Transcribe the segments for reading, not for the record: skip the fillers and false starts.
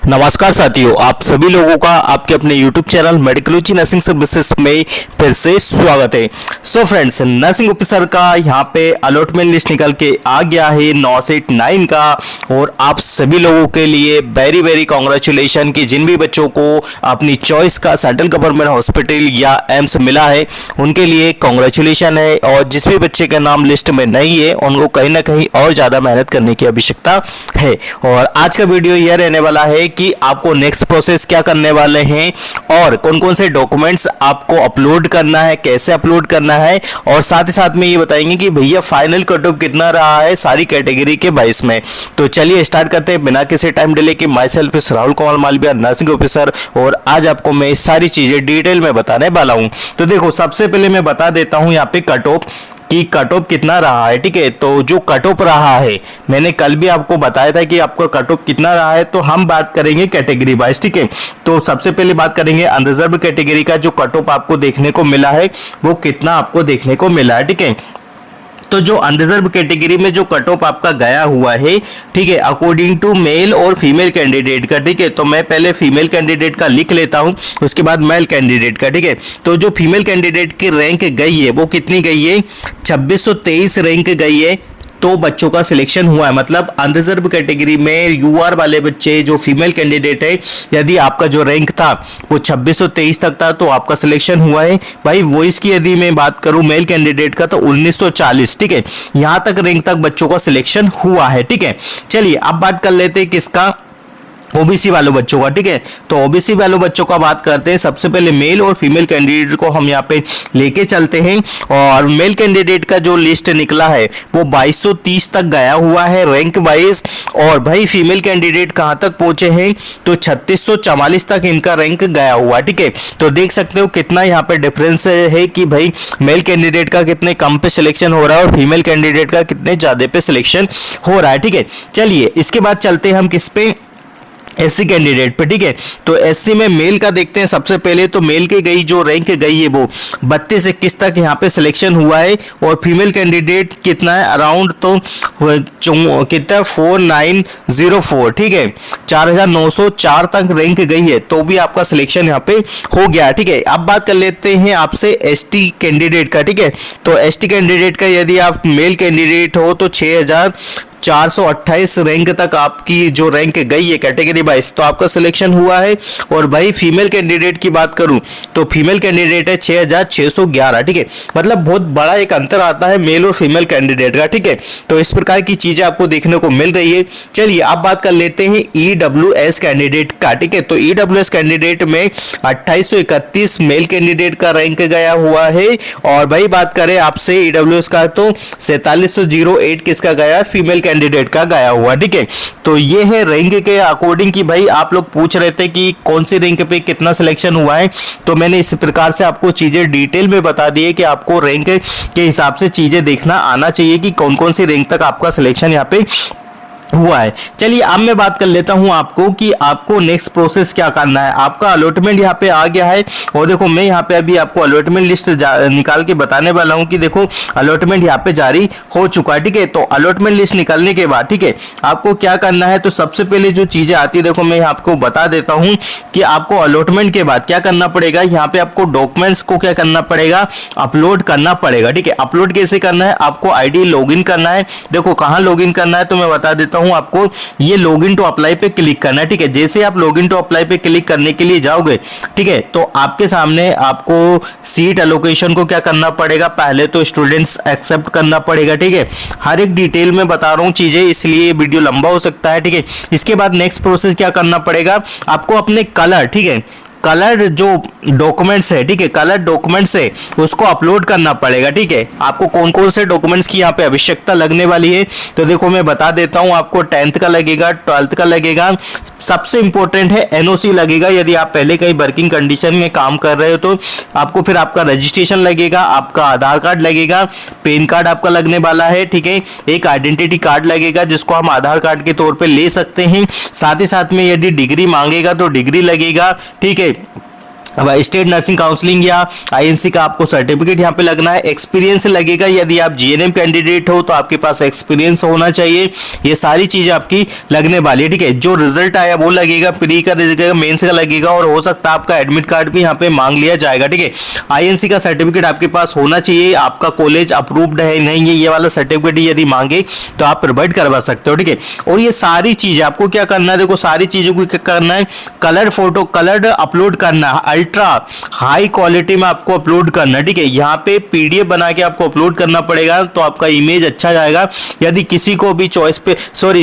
नमस्कार साथियों, आप सभी लोगों का आपके अपने YouTube चैनल मेडिकलॉजी नर्सिंग सर्विसेज में फिर से स्वागत है। सो फ्रेंड्स, नर्सिंग ऑफिसर का यहाँ पे अलॉटमेंट लिस्ट निकल के आ गया है 9 सेट 9 का, और आप सभी लोगों के लिए वेरी वेरी कॉन्ग्रेचुलेशन कि जिन भी बच्चों को अपनी चॉइस का सेंट्रल गवर्नमेंट हॉस्पिटल या एम्स मिला है उनके लिए कॉन्ग्रेचुलेशन है। और जिस भी बच्चे का नाम लिस्ट में नहीं है उनको कहीं ना कहीं और ज़्यादा मेहनत करने की आवश्यकता है। और आज का वीडियो यह रहने वाला है कि आपको नेक्स्ट प्रोसेस क्या करने वाले हैं और कौन कौन से डॉक्यूमेंट्स आपको अपलोड करना है, कैसे अपलोड करना है, और साथ ही साथ में ये बताएंगे कि भैया फाइनल कट ऑफ कितना रहा है सारी कैटेगरी के 22 में। तो चलिए स्टार्ट करते हैं बिना किसी टाइम डिले के। Myself is Rahul Kumar Malviya, nursing officer, और आज आपको मैं सारी चीजें डिटेल में बताने वाला हूं। तो देखो, सबसे पहले मैं बता देता हूं यहाँ पे कट ऑफ कि कट ऑफ कितना रहा है। ठीक है, तो जो कट ऑफ रहा है मैंने कल भी आपको बताया था कि आपका कट ऑफ कितना रहा है। तो हम बात करेंगे कैटेगरी वाइज। ठीक है, तो सबसे पहले बात करेंगे अनरिजर्व कैटेगरी का जो कट ऑफ आपको देखने को मिला है वो कितना आपको देखने को मिला है। ठीक है, तो जो अनरिजर्व कैटेगरी में जो कट ऑफ आपका गया हुआ है, ठीक है, अकॉर्डिंग टू मेल और फीमेल कैंडिडेट का। ठीक है, तो मैं पहले फीमेल कैंडिडेट का लिख लेता हूं, उसके बाद मेल कैंडिडेट का। ठीक है, तो जो फीमेल कैंडिडेट की रैंक गई है वो कितनी गई है, 2623 रैंक गई है। तो बच्चों का सिलेक्शन हुआ है, मतलब अनरिजर्व कैटेगरी में यूआर वाले बच्चे जो फीमेल कैंडिडेट है, यदि आपका जो रैंक था वो 2623 तक था तो आपका सिलेक्शन हुआ है। भाई वॉइस की यदि मैं बात करूं मेल कैंडिडेट का तो 1940। ठीक है, यहां तक रैंक तक बच्चों का सिलेक्शन हुआ है। ठीक है, चलिए अब बात कर लेते हैं किसका, ओबीसी वालों बच्चों का। ठीक है, तो ओबीसी वालों बच्चों का बात करते हैं। सबसे पहले मेल और फीमेल कैंडिडेट को हम यहाँ पे लेके चलते हैं, और मेल कैंडिडेट का जो लिस्ट निकला है वो 2230 तक गया हुआ है रैंक वाइज। और भाई फीमेल कैंडिडेट कहाँ तक पहुंचे हैं तो 3644 तक इनका रैंक गया हुआ। ठीक है, तो देख सकते हो कितना यहाँ पे डिफरेंस है कि भाई मेल कैंडिडेट का कितने कम पे सिलेक्शन हो रहा है और फीमेल कैंडिडेट का कितने ज्यादा पे सिलेक्शन हो रहा है। ठीक है, चलिए इसके बाद चलते हैं हम किस पे, एससी कैंडिडेट पे। ठीक है, तो एससी में मेल का देखते हैं। सबसे पहले तो मेल की गई जो रैंक गई है वो 3221 तक यहाँ पे सिलेक्शन हुआ है, और फीमेल कैंडिडेट कितना है अराउंड तो कितना 4904। ठीक है, 4904 तक रैंक गई है तो भी आपका सिलेक्शन यहाँ पे हो गया। ठीक है, अब बात कर लेते हैं आपसे एसटी कैंडिडेट का। ठीक है, तो एसटी कैंडिडेट का यदि आप मेल कैंडिडेट हो तो 6428 रैंक तक आपकी जो रैंक गई है कैटेगरी वाइज तो आपका सिलेक्शन हुआ है। और भाई फीमेल कैंडिडेट की बात करूं तो फीमेल कैंडिडेट है 6611। ठीक है, मतलब बहुत बड़ा एक अंतर आता है मेल और फीमेल कैंडिडेट का। ठीक है, तो इस प्रकार की चीजें आपको देखने को मिल रही है। चलिए अब बात कर लेते हैं ईडब्ल्यूएस कैंडिडेट का। ठीक है, तो ईडब्ल्यूएस कैंडिडेट में 2831 मेल कैंडिडेट का रैंक गया हुआ है, और भाई बात करें आपसे ईडब्ल्यूएस का तो 4708 किसका गया, फीमेल कैंडिडेट का गया हुआ। ठीक है, तो ये है रैंक के अकॉर्डिंग कि भाई आप लोग पूछ रहे थे कि कौन सी रैंक पे कितना सिलेक्शन हुआ है, तो मैंने इस प्रकार से आपको चीजें डिटेल में बता दी है कि आपको रैंक के हिसाब से चीजें देखना आना चाहिए कि कौन कौन सी रैंक तक आपका सिलेक्शन यहाँ पे हुआ है। चलिए अब मैं बात कर लेता हूं आपको कि आपको नेक्स्ट प्रोसेस क्या करना है। आपका अलॉटमेंट यहाँ पे आ गया है, और देखो मैं यहाँ पे अभी आपको अलॉटमेंट लिस्ट निकाल के बताने वाला हूं कि देखो अलॉटमेंट यहाँ पे जारी हो चुका है। ठीक है, तो अलॉटमेंट लिस्ट निकलने के बाद ठीक है आपको क्या करना है, तो सबसे पहले जो चीजें आती है देखो मैं आपको बता देता हूँ कि आपको अलॉटमेंट के बाद क्या करना पड़ेगा। यहाँ पे आपको डॉक्यूमेंट्स को क्या करना पड़ेगा, अपलोड करना पड़ेगा। ठीक है, अपलोड कैसे करना है, आपको आईडी लॉगिन करना है। देखो कहाँ लॉगिन करना है तो मैं बता देता हूं आपको, ये लॉगिन टू अप्लाई पे क्लिक करना है। ठीक है, जैसे आप लॉगिन टू अप्लाई पे क्लिक करने के लिए जाओगे, ठीक है, तो आपके सामने आपको सीट एलोकेशन को क्या करना पड़ेगा, पहले तो स्टूडेंट्स एक्सेप्ट करना पड़ेगा। ठीक है, हर एक डिटेल में बता रहा हूं चीजें, इसलिए वीडियो लंबा हो सकता है। ठीक है, इसके बाद नेक्स्ट प्रोसेस क्या करना पड़ेगा, आपको अपने कलर, ठीक है, कलर जो डॉक्यूमेंट्स है, ठीक है, कलर डॉक्यूमेंट्स है उसको अपलोड करना पड़ेगा। ठीक है, आपको कौन कौन से डॉक्यूमेंट्स की यहाँ पे आवश्यकता लगने वाली है तो देखो मैं बता देता हूँ आपको 10th का लगेगा, 12th का लगेगा, सबसे इंपॉर्टेंट है एनओसी लगेगा। यदि आप पहले कहीं वर्किंग कंडीशन में काम कर रहे हो तो आपको फिर आपका रजिस्ट्रेशन लगेगा, आपका आधार कार्ड लगेगा, पैन कार्ड आपका लगने वाला है। ठीक है, एक आइडेंटिटी कार्ड लगेगा जिसको हम आधार कार्ड के तौर पे ले सकते हैं। साथ ही साथ में यदि डिग्री मांगेगा तो डिग्री लगेगा। ठीक है, अब स्टेट नर्सिंग काउंसलिंग या आईएनसी का आपको सर्टिफिकेट यहाँ पे लगना है। एक्सपीरियंस लगेगा, यदि आप जीएनएम कैंडिडेट हो तो आपके पास एक्सपीरियंस होना चाहिए। ये सारी चीजें आपकी लगने वाली है, ठीक है। जो रिजल्ट आया वो लगेगा, प्री का लगेगा, मेंस का लगेगा, और हो सकता है आपका एडमिट कार्ड भी यहाँ पे मांग लिया जाएगा, ठीक है। आईएनसी का सर्टिफिकेट आपके पास होना चाहिए, आपका कॉलेज अप्रूव्ड है नहीं है ये वाला सर्टिफिकेट यदि मांगे तो आप प्रोवाइड करवा सकते हो, ठीक है। और ये सारी चीजें आपको क्या करना है, देखो सारी चीजों को क्या करना है, कलर फोटो कलर्ड अपलोड करना है, अल्ट्रा हाई क्वालिटी में आपको अपलोड करना है, ठीक है। यहाँ पे पीडीएफ बना के आपको अपलोड करना पड़ेगा तो आपका इमेज अच्छा जाएगा। यदि किसी को भी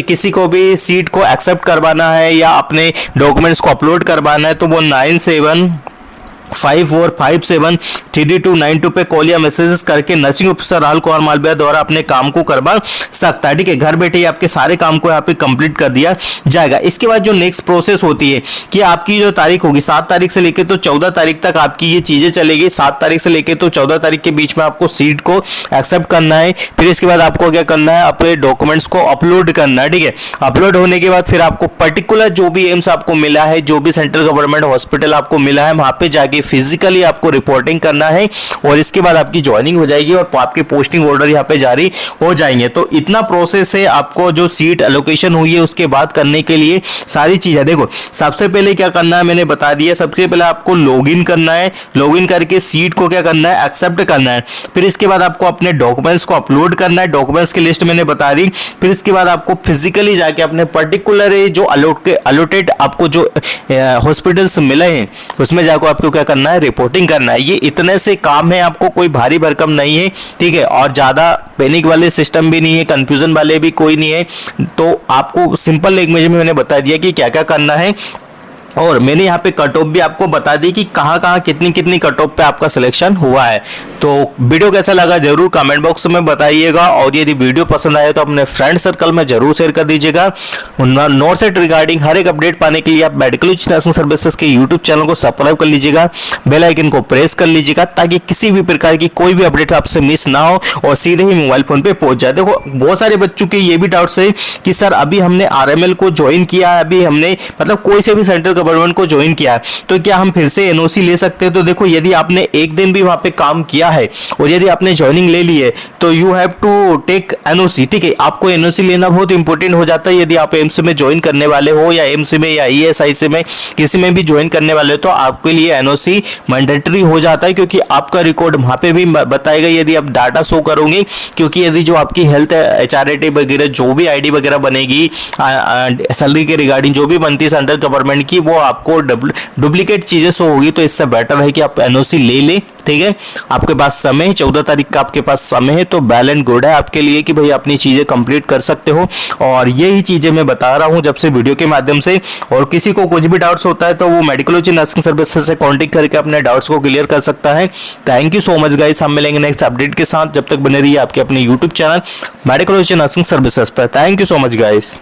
किसी को भी सीट को एक्सेप्ट करवाना है या अपने डॉक्यूमेंट्स को अपलोड करवाना है तो वो 9754573292 पे कॉल या मैसेजेस करके नर्सिंग ऑफिसर राहुल कुमार मालविया द्वारा अपने काम को करवा सकता है, ठीक है। घर बैठे ही आपके सारे काम को यहाँ पे कंप्लीट कर दिया जाएगा। इसके बाद जो नेक्स्ट प्रोसेस होती है कि आपकी जो तारीख होगी 7 तारीख से लेकर तो 14 तारीख तक आपकी ये चीजें चलेगी। 7 तारीख से लेकर तो 14 तारीख के बीच में आपको सीट को एक्सेप्ट करना है। फिर इसके बाद आपको क्या करना है, अपने डॉक्यूमेंट्स को अपलोड करना है, ठीक है। अपलोड होने के बाद फिर आपको पर्टिकुलर जो भी एम्स आपको मिला है, जो भी सेंट्रल गवर्नमेंट हॉस्पिटल आपको मिला है, वहां पे जाके फिजिकली आपको रिपोर्टिंग करना है और इसके बाद आपकी ज्वाइनिंग हो जाएगी और आपके पोस्टिंग ऑर्डर यहाँ पे जारी हो जाएंगे। तो इतना प्रोसेस है आपको जो सीट एलोकेशन हुई है उसके बाद करने के लिए सारी चीजें। देखो सबसे पहले क्या करना है मैंने बता दिया, सबसे पहले आपको लॉगिन करना है, लॉगिन करके सीट को क्या करना है, एक्सेप्ट करना है। फिर इसके बाद आपको अपने डॉक्यूमेंट्स को अपलोड करना है, डॉक्यूमेंट्स की लिस्ट मैंने बता दी। फिर इसके बाद आपको फिजिकली जाके अपने पर्टिकुलर जो अलोटेड आपको जो हॉस्पिटल्स मिले हैं उसमें जाकर आपको क्या करना है, रिपोर्टिंग करना है। ये इतने से काम है, आपको कोई भारी भरकम नहीं है, ठीक है। और ज्यादा पैनिक वाले सिस्टम भी नहीं है, कंफ्यूजन वाले भी कोई नहीं है। तो आपको सिंपल लैंग्वेज में मैंने बता दिया कि क्या क्या करना है और मैंने यहाँ पे कट ऑफ भी आपको बता दी कि कहाँ कहाँ कितनी कितनी कट ऑफ पे आपका सिलेक्शन हुआ है। तो वीडियो कैसा लगा जरूर कमेंट बॉक्स में बताइएगा और यदि वीडियो पसंद आए तो अपने फ्रेंड सर्कल में जरूर शेयर कर दीजिएगा। नॉर्थ सेट रिगार्डिंग हर एक अपडेट पाने के लिए आप मेडिकल नर्सिंग सर्विसेज के यूट्यूब चैनल को सब्सक्राइब कर लीजिएगा, बेल आइकन को प्रेस कर लीजिएगा ताकि किसी भी प्रकार की कोई भी अपडेट आपसे मिस ना हो और सीधे ही मोबाइल फोन पे पहुंच जाए। देखो बहुत सारे बच्चों के ये भी डाउट्स है कि सर अभी हमने आरएमएल को ज्वाइन किया है, अभी हमने मतलब कोई से भी सेंट्रल गवर्नमेंट को ज्वाइन किया है तो क्या हम फिर से एनओसी ले सकते हैं। तो देखो यदि आपने एक दिन भी वहां पे काम किया है और यदि आपने ज्वाइनिंग ले ली है तो you have to take NOC, ठीक है। आपको एनओसी लेना बहुत इंपॉर्टेंट हो जाता है। यदि आप एम्स में ज्वाइन करने वाले हो या एम्स में या ईएसआईसी में किसी में भी ज्वाइन करने वाले हो तो आपके लिए एनओसी मैंडेटरी हो जाता है क्योंकि आपका रिकॉर्ड वहां पे भी बताएगा यदि आप डाटा शो करोगे। क्योंकि यदि जो आपकी हेल्थ एचआरएटी वगैरह जो भी आईडी वगैरह बनेगी सैलरी के रिगार्डिंग जो भी बनती है सेंट्रल गवर्नमेंट की वो आपको डुप्लीकेट चीजें शो होगी। तो इससे बेटर है कि आप एनओसी ले लें, ठीक है। आपके पास समय है, 14 तारीख का आपके पास समय है तो वेल एंड गुड है आपके लिए कि भाई अपनी चीजें कंप्लीट कर सकते हो। और यही चीजें मैं बता रहा हूं जब से वीडियो के माध्यम से। और किसी को कुछ भी डाउट्स होता है तो वो मेडिकल नर्सिंग सर्विसेज से कांटेक्ट करके अपने डाउट्स को क्लियर कर सकता है। Thank you so much guys, हम मिलेंगे नेक्स्ट अपडेट के साथ। जब तक बने रहिए आपके अपने YouTube channel medical nursing services पर। Thank you so much guys.